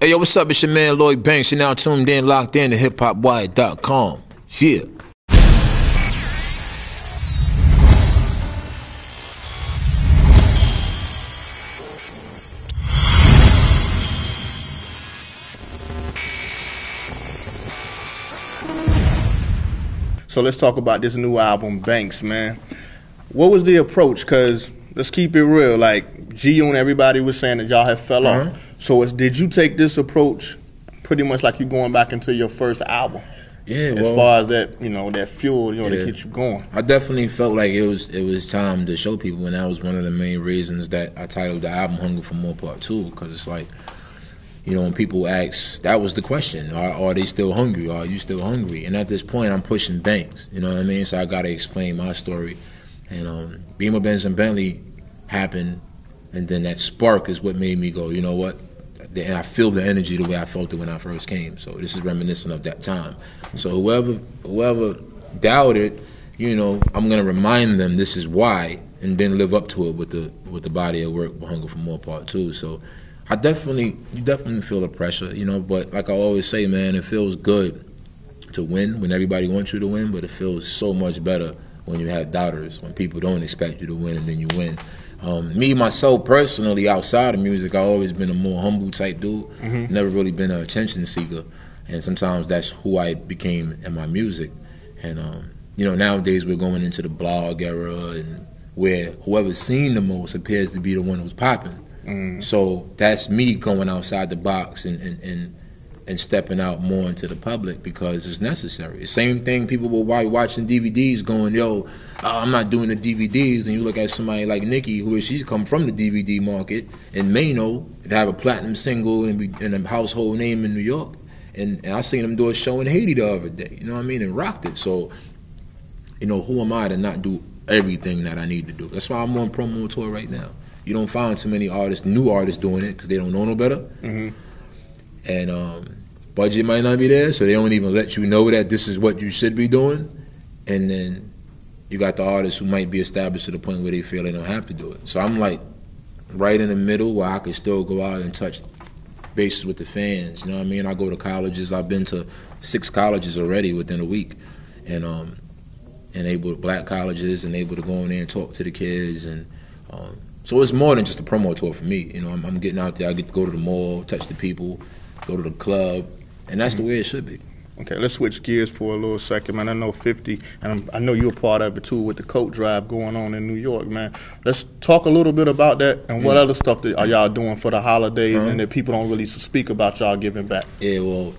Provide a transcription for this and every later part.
Hey, yo, what's up? It's your man, Lloyd. You're now tuned in, locked in to hiphopwire.com. Yeah. So let's talk about this new album, Banks, man. What was the approach? Because let's keep it real. Like, G-Unit, everybody was saying that y'all had fell off. So did you take this approach pretty much like you going back into your first album? Yeah, as far as that, that fuel, to get you going. I definitely felt like it was time to show people, and that was one of the main reasons that I titled the album "Hunger for More Part 2", because it's like, when people ask, that was the question: Are they still hungry? Are you still hungry? And at this point, I'm pushing Banks. You know what I mean? So I got to explain my story. And Beamer, Benz, and Bentley happened, and then that spark is what made me go, you know what? And I feel the energy the way I felt it when I first came. So this is reminiscent of that time. So whoever doubted, I'm gonna remind them this is why, and then live up to it with the body of work, Hunger for More Part 2. So you definitely feel the pressure, But like I always say, man, it feels good to win when everybody wants you to win, but it feels so much better when you have doubters, when people don't expect you to win and then you win. Me, myself, personally, outside of music, I've always been a more humble type dude. Never really been an attention seeker. And sometimes that's who I became in my music. And, nowadays we're going into the blog era, and where whoever's seen the most appears to be the one who's popping. So that's me going outside the box and stepping out more into the public because it's necessary. The same thing people were watching DVDs going, I'm not doing the DVDs, and you look at somebody like Nicki, she's come from the DVD market and may know to have a platinum single and a household name in New York. And I seen them do a show in Haiti the other day, and rocked it. So, who am I to not do everything that I need to do? That's why I'm on promo tour right now. You don't find too many new artists doing it because they don't know no better. And budget might not be there, so they don't even let you know that this is what you should be doing. And then you got the artists who might be established to the point where they feel they don't have to do it. So I'm like right in the middle where I can still go out and touch bases with the fans. You know what I mean? I go to colleges. I've been to 6 colleges already within a week, and black colleges, and able to go in there and talk to the kids. And so it's more than just a promo tour for me. I'm getting out there. I get to go to the mall, touch the people, go to the club, and that's the way it should be. Okay, let's switch gears for a little second, man. I know 50, and I know you're a part of it too with the coat drive going on in New York, man. Let's talk a little bit about that and what other stuff are y'all doing for the holidays and that people don't really speak about y'all giving back. Well,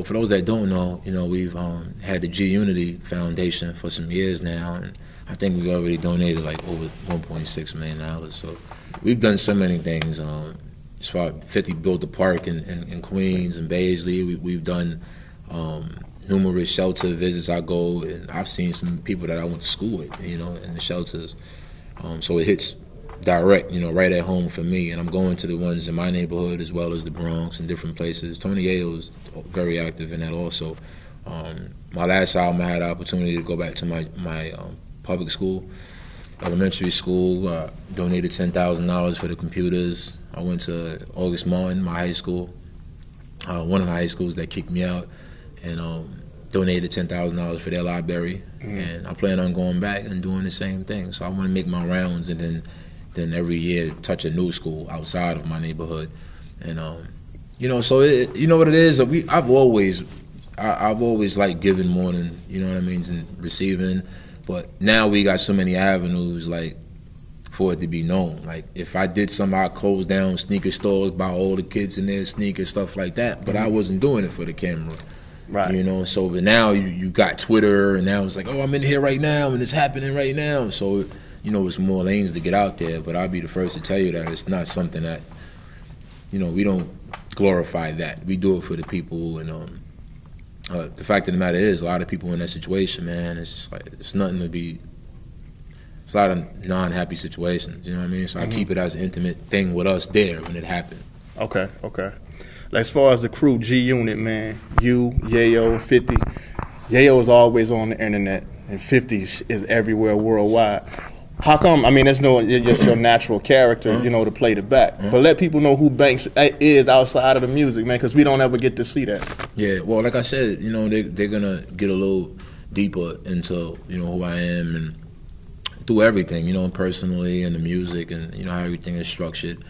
for those that don't know, we've had the G-Unity Foundation for some years now, and I think we already donated like over $1.6 million. So we've done so many things. As far as 50 built a park in Queens and Baisley. We've done numerous shelter visits. I go, and I've seen some people that I went to school with, in the shelters. So it hits direct, right at home for me. And I'm going to the ones in my neighborhood as well as the Bronx and different places. Tony Ayo's very active in that also. My last album, I had the opportunity to go back to my public school, elementary school. Donated $10,000 for the computers. I went to August Martin, my high school, one of the high schools that kicked me out, and donated $10,000 for their library. And I plan on going back and doing the same thing. So I want to make my rounds, and then every year touch a new school outside of my neighborhood. And so you know what it is. I've always liked giving more than than receiving. But now we got so many avenues for it to be known. Like if I did something, I'd close down sneaker stores, buy all the kids in their sneakers, stuff like that. But I wasn't doing it for the camera. Right. So but now you got Twitter, and now it's like, I'm in here right now and it's happening right now. So, it's more lanes to get out there, but I'll be the first to tell you that it's not something that, we don't glorify that. We do it for the people, and the fact of the matter is a lot of people in that situation, man, it's just like, it's nothing to be, it's a lot of non-happy situations, you know what I mean? So I keep it as an intimate thing with us there when it happened. Okay. As far as the crew, G-Unit, man, you, Yayo, 50. Yayo is always on the internet, and 50 is everywhere worldwide. How come? I mean, it's just your natural character, you know, to play the back. But let people know who Banks is outside of the music, man, because we don't ever get to see that. Yeah, well, like I said, you know, they're gonna get a little deeper into, you know, who I am and through everything, you know, personally and the music and, you know, how everything is structured.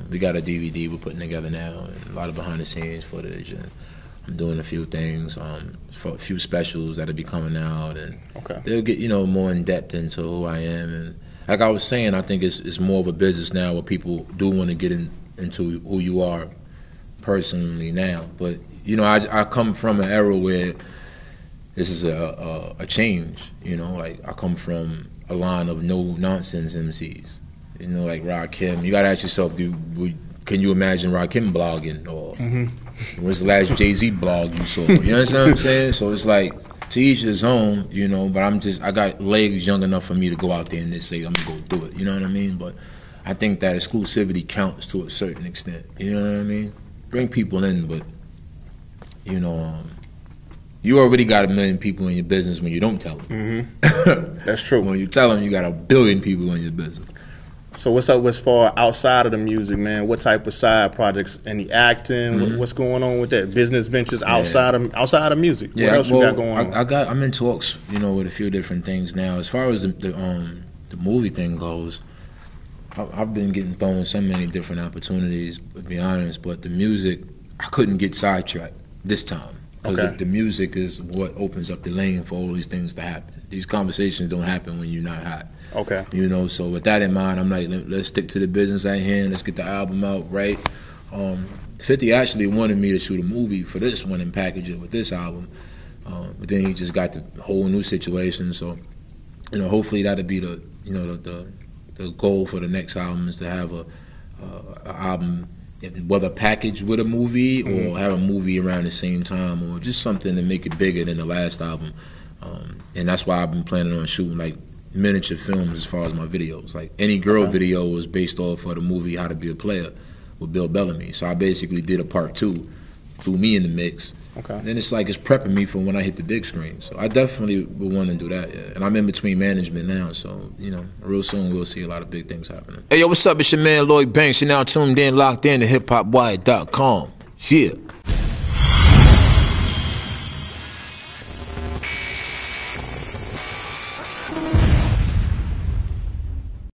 We got a DVD we're putting together now, and a lot of behind the scenes footage, and I'm doing a few things, for a few specials that'll be coming out, and they'll get, you know, more in depth into who I am. And like I was saying, I think it's more of a business now where people do want to get into who you are personally now. But you know, I come from an era where this is a change. You know, like I come from a line of no nonsense MCs. You know, like Rakim. You gotta ask yourself, can you imagine Rakim blogging, or when's the last Jay-Z blog you saw? You understand what I'm saying? So it's like, to each his own, you know, but I got legs young enough for me to go out there and just say, I'm gonna go do it, you know what I mean? But I think that exclusivity counts to a certain extent, you know what I mean? Bring people in, but, you know, you already got 1 million people in your business when you don't tell them. That's true. When you tell them, you got 1 billion people in your business. So what's up as far outside of the music, man? What type of side projects? Any acting? What's going on with that? Business ventures outside of music? What else you got going on? I'm in talks, you know, with a few different things now. As far as the movie thing goes, I've been getting thrown so many different opportunities, to be honest. But the music, I couldn't get sidetracked this time. Because the music is what opens up the lane for all these things to happen. These conversations don't happen when you're not hot. You know, so with that in mind, I'm like, let's stick to the business at hand. Let's get the album out, right? 50 actually wanted me to shoot a movie for this one and package it with this album. But then he just got the whole new situation. So, you know, hopefully that'll be the, you know, the goal for the next album is to have a album, whether packaged with a movie or have a movie around the same time, or just something to make it bigger than the last album. And that's why I've been planning on shooting like miniature films as far as my videos. Like Any Girl video was based off of the movie How to Be a Player with Bill Bellamy. So I basically did a part 2, threw me in the mix. Then it's like it's prepping me for when I hit the big screen. So I definitely would want to do that. Yeah. And I'm in between management now, so you know, real soon we'll see a lot of big things happening. Hey yo, what's up? It's your man Lloyd Banks. You're now tuned in, locked in to hiphopwire.com. Yeah.